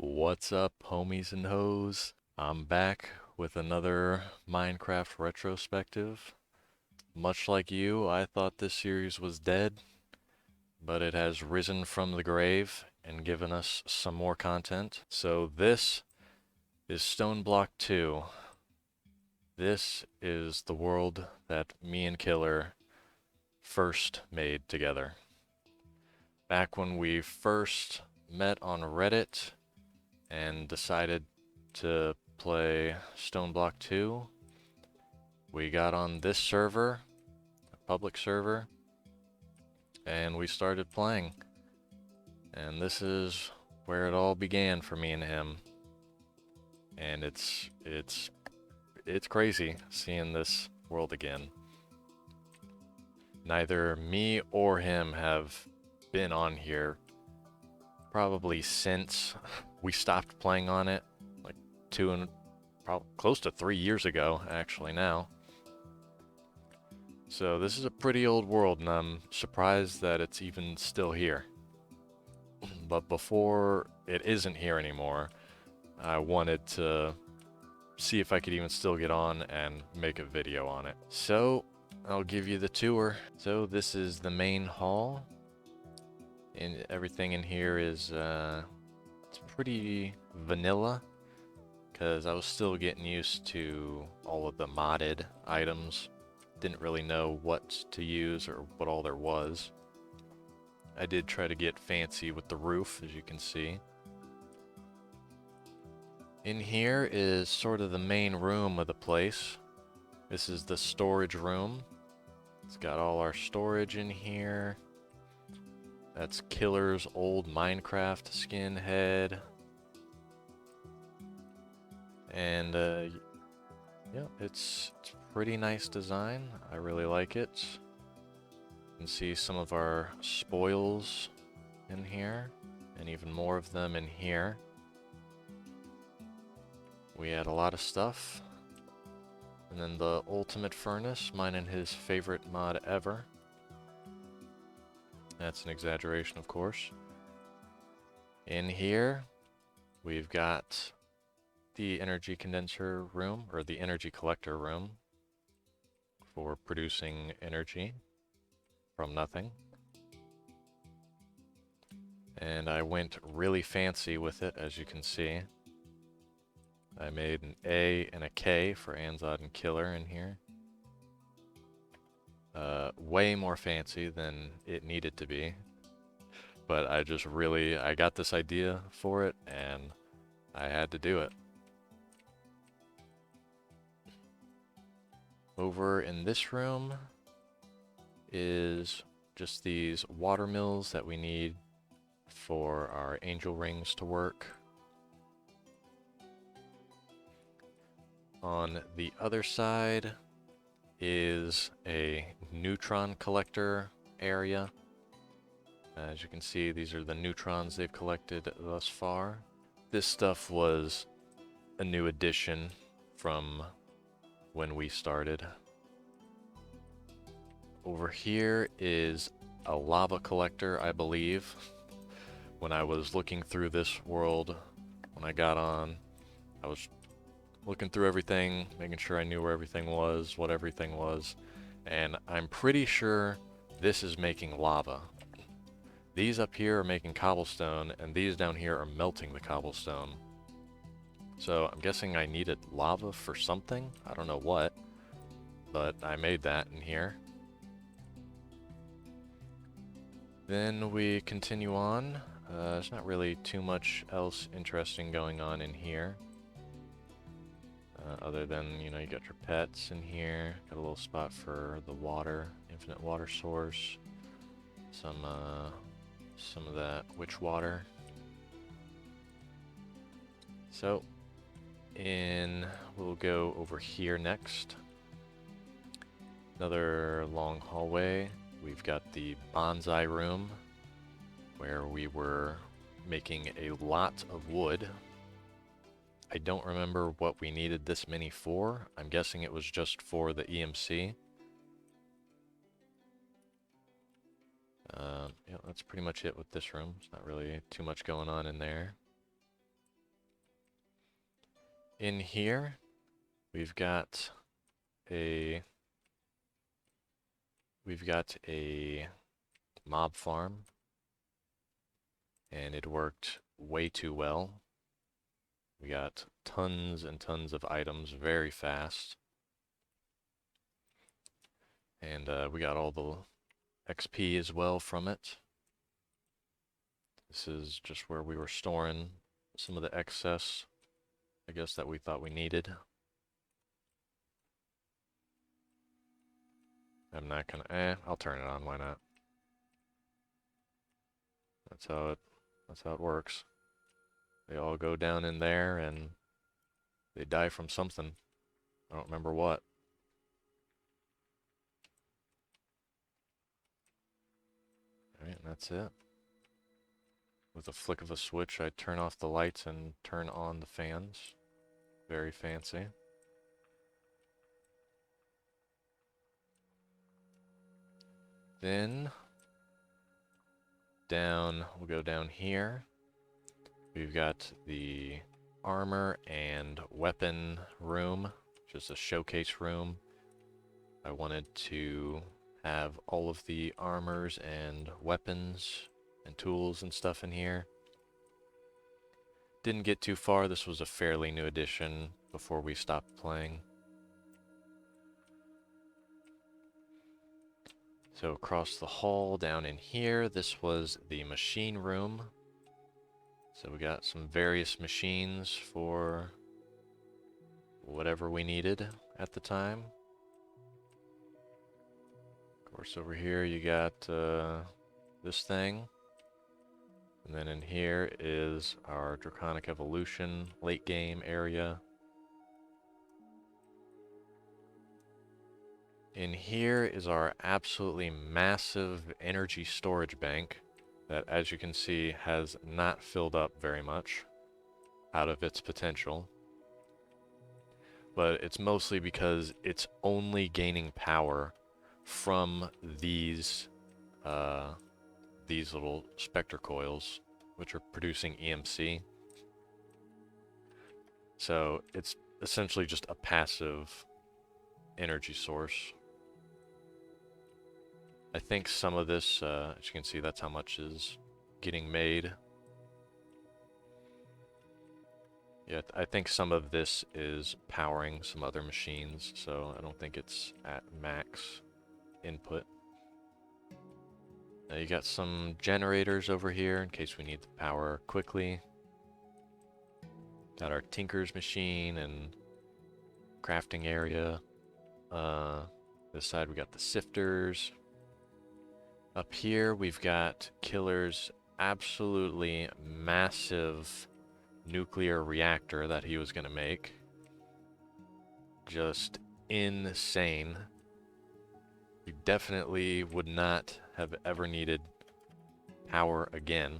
What's up, homies and hoes? I'm back with another Minecraft retrospective. Much like you, I thought this series was dead, but it has risen from the grave and given us some more content. So this is Stone Block 2. This is the world that me and Killer first made together. Back when we first met on Reddit and decided to play Stone Block 2, we got on this server, a public server, and we started playing. And this is where it all began for me and him. And it's crazy seeing this world again. Neither me or him have been on here probably since we stopped playing on it, like close to 3 years ago, actually now. So this is a pretty old world, and I'm surprised that it's even still here. But before it isn't here anymore, I wanted to see if I could even still get on and make a video on it. So I'll give you the tour. So this is the main hall, and everything in here is it's pretty vanilla, because I was still getting used to all of the modded items. Didn't really know what to use or what all there was. I did try to get fancy with the roof, as you can see. In here is sort of the main room of the place. This is the storage room. It's got all our storage in here. That's Killer's old Minecraft skin head. And yeah, it's pretty nice design. I really like it. You can see some of our spoils in here, and even more of them in here. We had a lot of stuff. And then the ultimate furnace, mine and his favorite mod ever. That's an exaggeration, of course. In here, we've got the energy condenser room, or the energy collector room, for producing energy from nothing. And I went really fancy with it, as you can see. I made an A and a K for Anzod and Killer in here. Way more fancy than it needed to be. But I got this idea for it, and I had to do it. Over in this room is just these water mills that we need for our angel rings to work. On the other side is a neutron collector area. As you can see, these are the neutrons they've collected thus far. This stuff was a new addition from when we started. Over here is a lava collector, I believe. When I was looking through this world, when I got on, I was looking through everything, making sure I knew where everything was, what everything was, and I'm pretty sure this is making lava. These up here are making cobblestone, and these down here are melting the cobblestone. So I'm guessing I needed lava for something. I don't know what, but I made that in here. Then we continue on. There's not really too much else interesting going on in here. Other than, you know, you got your pets in here. Got a little spot for the water, infinite water source. Some of that witch water. So, we'll go over here next. Another long hallway. We've got the bonsai room, where we were making a lot of wood. I don't remember what we needed this many for. I'm guessing it was just for the EMC. Yeah, that's pretty much it with this room. There's not really too much going on in there. In here, we've got a mob farm, and it worked way too well. We got tons and tons of items very fast. And we got all the XP as well from it. This is just where we were storing some of the excess, I guess, that we thought we needed. I'm not gonna, I'll turn it on, why not? That's how it works. They all go down in there and they die from something. I don't remember what. Alright, and that's it. With a flick of a switch, I turn off the lights and turn on the fans. Very fancy. Then, we'll go down here. We've got the armor and weapon room, just a showcase room. I wanted to have all of the armors and weapons and tools and stuff in here. Didn't get too far. This was a fairly new addition before we stopped playing. So across the hall down in here, this was the machine room. So we got some various machines for whatever we needed at the time. Of course, over here you got this thing. And then in here is our Draconic Evolution late game area. In here is our absolutely massive energy storage bank that, as you can see, has not filled up very much out of its potential. But it's mostly because it's only gaining power from these little specter coils, which are producing EMC. So it's essentially just a passive energy source. I think some of this, as you can see, that's how much is getting made. Yeah, I think some of this is powering some other machines, so I don't think it's at max input. Now you got some generators over here in case we need the power quickly. Got our Tinker's machine and crafting area. This side we got the sifters. Up here we've got Killer's absolutely massive nuclear reactor that he was going to make. Just insane. We definitely would not have ever needed power again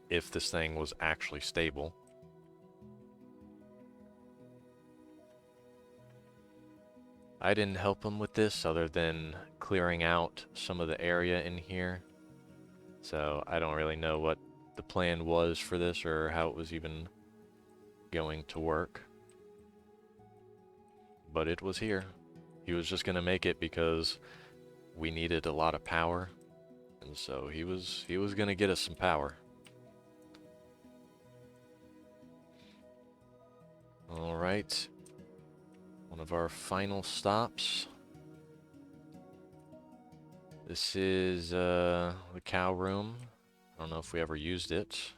if this thing was actually stable. I didn't help him with this other than clearing out some of the area in here. So I don't really know what the plan was for this or how it was even going to work. But it was here. He was just going to make it because we needed a lot of power. And so he was going to get us some power. All right. One of our final stops. This is the cow room. I don't know if we ever used it.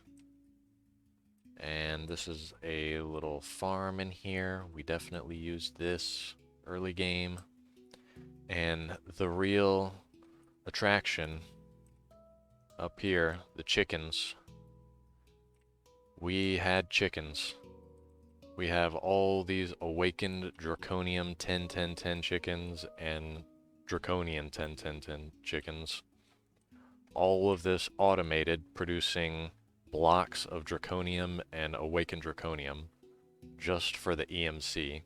And this is a little farm in here. We definitely used this early game. And the real attraction up here, the chickens. We had chickens. We have all these awakened Draconium 10-10-10 chickens and Draconian 10-10-10 chickens. All of this automated, producing blocks of Draconium and awakened Draconium just for the EMC.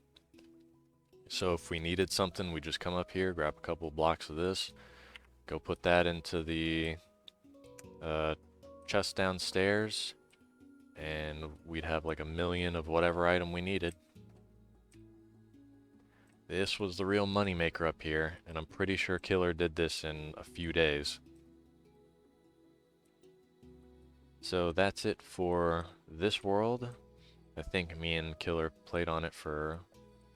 So if we needed something, we just come up here, grab a couple blocks of this, go put that into the chest downstairs, and we'd have like a million of whatever item we needed. This was the real moneymaker up here, and I'm pretty sure Killer did this in a few days. So that's it for this world. I think me and Killer played on it for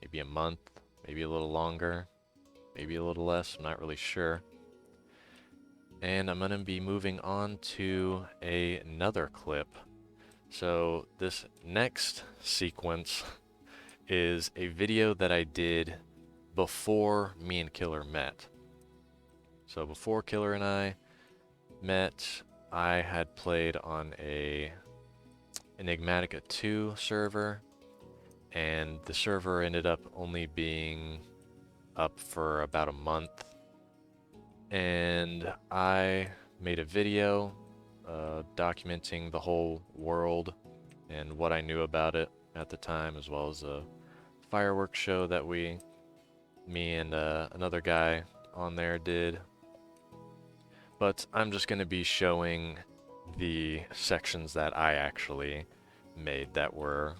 maybe a month, maybe a little longer, maybe a little less, I'm not really sure. And I'm going to be moving on to another clip. So this next sequence is a video that I did before me and Killer met. So before Killer and I met, I had played on a Enigmatica 2 server, and the server ended up only being up for about a month. And I made a video documenting the whole world and what I knew about it at the time, as well as a fireworks show that me and another guy on there did. But I'm just going to be showing the sections that I actually made that were,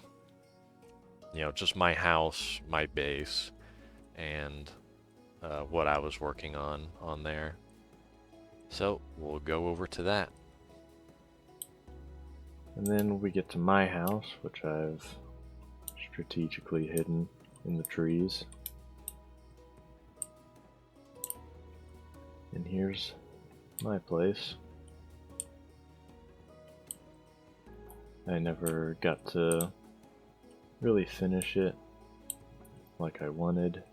you know, just my house, my base, and what I was working on there. So we'll go over to that. And then we get to my house, which I've strategically hidden in the trees. And here's my place. I never got to really finish it like I wanted.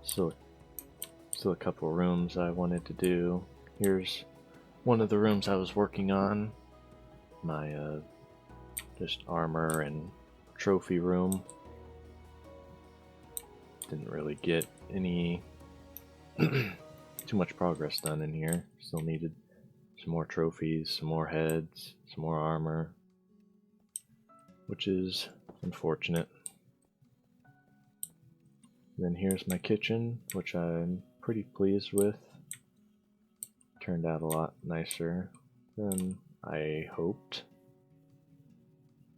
Still a couple rooms I wanted to do. Here's one of the rooms I was working on. My just armor and trophy room. Didn't really get any too much progress done in here. Still needed some more trophies, some more heads, some more armor, which is unfortunate. Then here's my kitchen, which I'm pretty pleased with. Turned out a lot nicer than I hoped.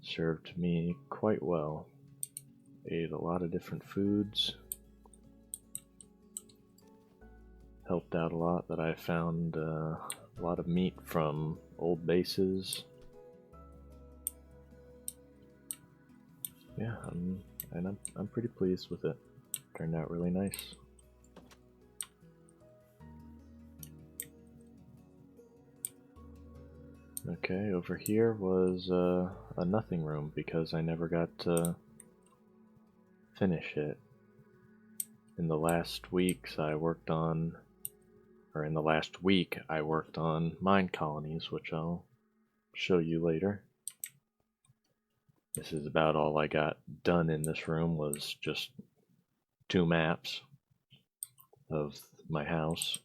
Served me quite well. Ate a lot of different foods. Helped out a lot that I found a lot of meat from old bases. Yeah, I'm pretty pleased with it. Turned out really nice. Okay, over here was a nothing room because I never got to finish it. In the last weeks I worked on, or in the last week I worked on mine colonies, which I'll show you later. This is about all I got done in this room, was just 2 maps of my house.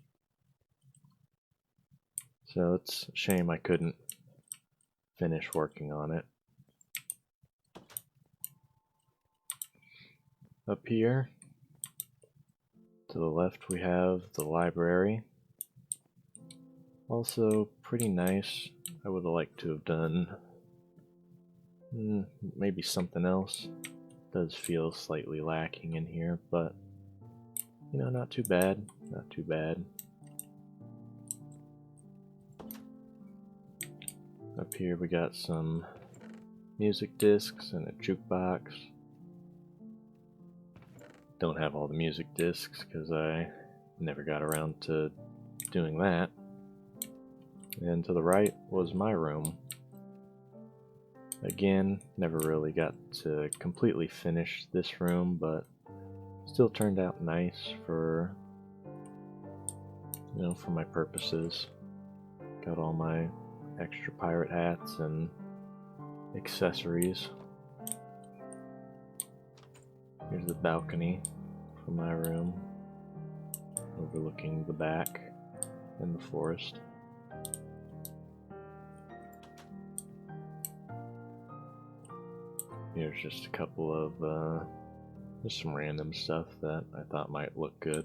So it's a shame I couldn't finish working on it. Up here, to the left, we have the library. Also pretty nice. I would have liked to have done maybe something else. It does feel slightly lacking in here, but you know, not too bad. Not too bad. Up here we got some music discs and a jukebox. Don't have all the music discs because I never got around to doing that. And to the right was my room. Again, never really got to completely finish this room, but still turned out nice for, you know, for my purposes. Got all my extra pirate hats and accessories. Here's the balcony from my room, overlooking the back and the forest. Here's just a couple of just some random stuff that I thought might look good.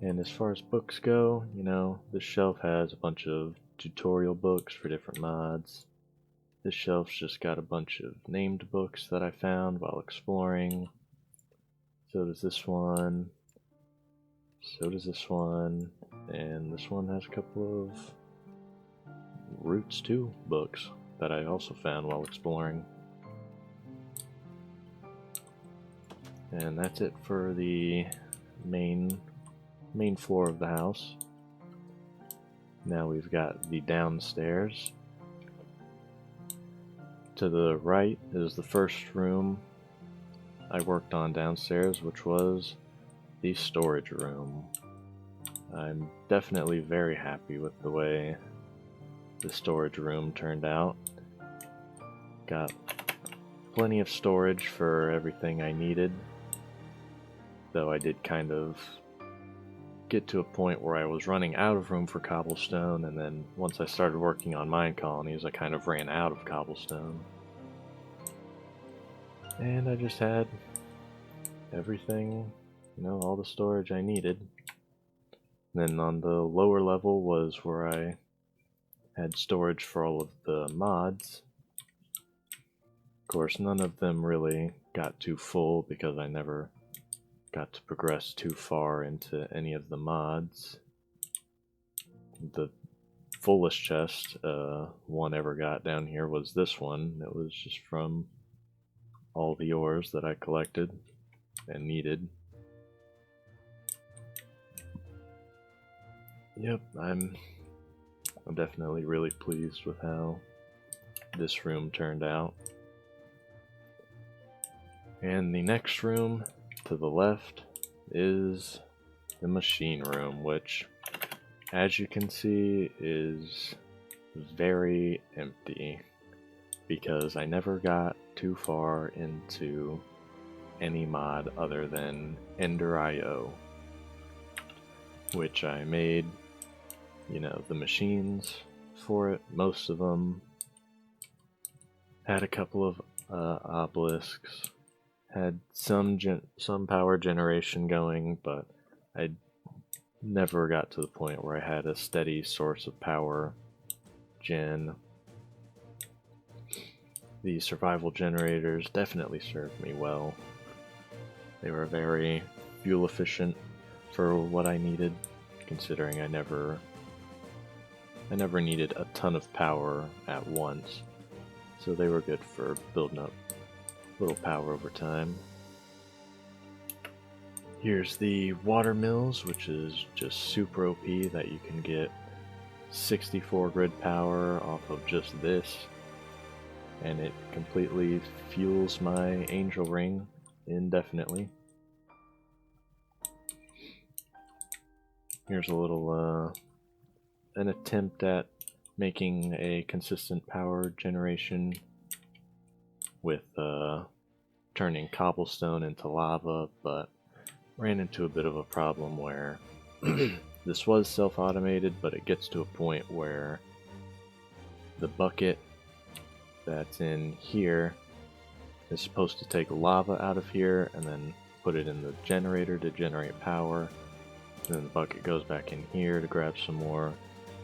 And as far as books go, you know, this shelf has a bunch of tutorial books for different mods. This shelf's just got a bunch of named books that I found while exploring. So does this one. So does this one. And this one has a couple of Roots 2 books that I also found while exploring. And that's it for the main floor of the house. Now we've got the downstairs. To the right is the first room I worked on downstairs, which was the storage room. I'm definitely very happy with the way the storage room turned out. Got plenty of storage for everything I needed, though I did kind of get to a point where I was running out of room for cobblestone, and then once I started working on mine colonies, I kind of ran out of cobblestone. And I just had everything, all the storage I needed. Then on the lower level was where I had storage for all of the mods. Of course, none of them really got too full because I never got to progress too far into any of the mods. The fullest chest one ever got down here was this one. It was just from all the ores that I collected and needed. Yep, I'm definitely really pleased with how this room turned out. And the next room to the left is the machine room, which, as you can see, is very empty because I never got too far into any mod other than Ender.io, which I made, the machines for it. Most of them had a couple of obelisks, had some power generation going, but I never got to the point where I had a steady source of power gen. The survival generators definitely served me well. They were very fuel efficient for what I needed, considering I never needed a ton of power at once. So they were good for building up a little power over time. Here's the water mills, which is just super OP that you can get 64 grid power off of just this, and it completely fuels my angel ring indefinitely. Here's a little an attempt at making a consistent power generation with turning cobblestone into lava, but ran into a bit of a problem where this was self-automated, but it gets to a point where the bucket that's in here is supposed to take lava out of here and then put it in the generator to generate power. And then the bucket goes back in here to grab some more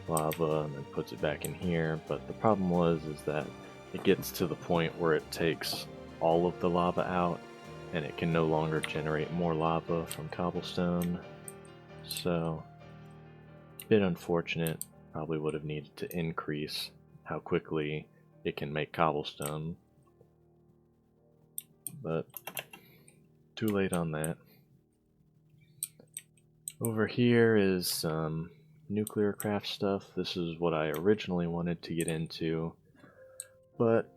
lava and then puts it back in here. But the problem is that it gets to the point where it takes all of the lava out and it can no longer generate more lava from cobblestone. So, a bit unfortunate. Probably would have needed to increase how quickly it can make cobblestone, but too late on that. Over here is some nuclear craft stuff. This is what I originally wanted to get into, but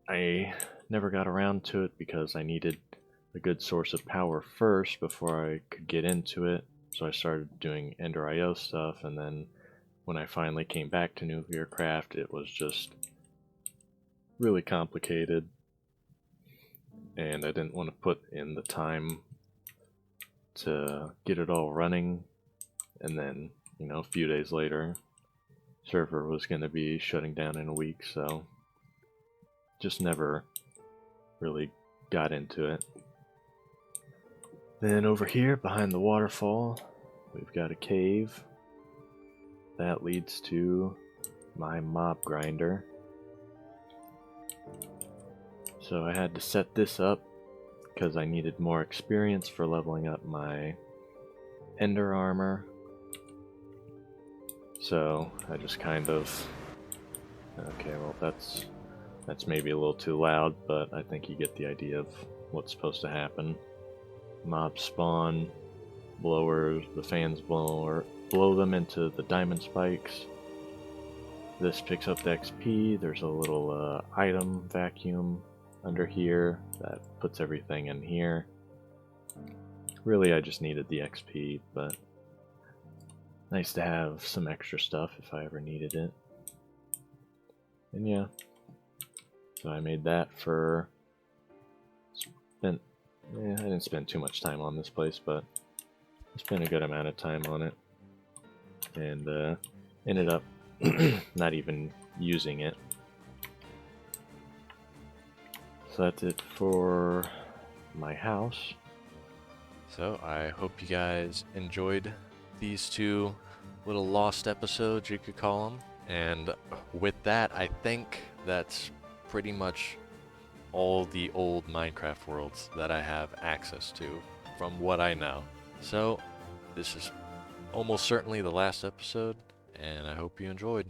I never got around to it because I needed a good source of power first before I could get into it. So I started doing Ender.io stuff, and then when I finally came back to nuclear craft, it was just really complicated, and I didn't want to put in the time to get it all running, and then, a few days later, server was going to be shutting down in a week, so just never really got into it. Then over here, behind the waterfall, we've got a cave that leads to my mob grinder. So I had to set this up because I needed more experience for leveling up my ender armor. So I just kind of... Okay, well that's maybe a little too loud, but I think you get the idea of what's supposed to happen. Mob spawn, blowers, the fans blow them into the diamond spikes. This picks up the XP. There's a little item vacuum under here that puts everything in here. Really, I just needed the XP, but nice to have some extra stuff if I ever needed it. And yeah, so I made that for... I didn't spend too much time on this place, but I spent a good amount of time on it. And ended up not even using it. So that's it for my house. So I hope you guys enjoyed these two little lost episodes, you could call them. And with that, I think that's pretty much all the old Minecraft worlds that I have access to from what I know. So this is almost certainly the last episode, and I hope you enjoyed.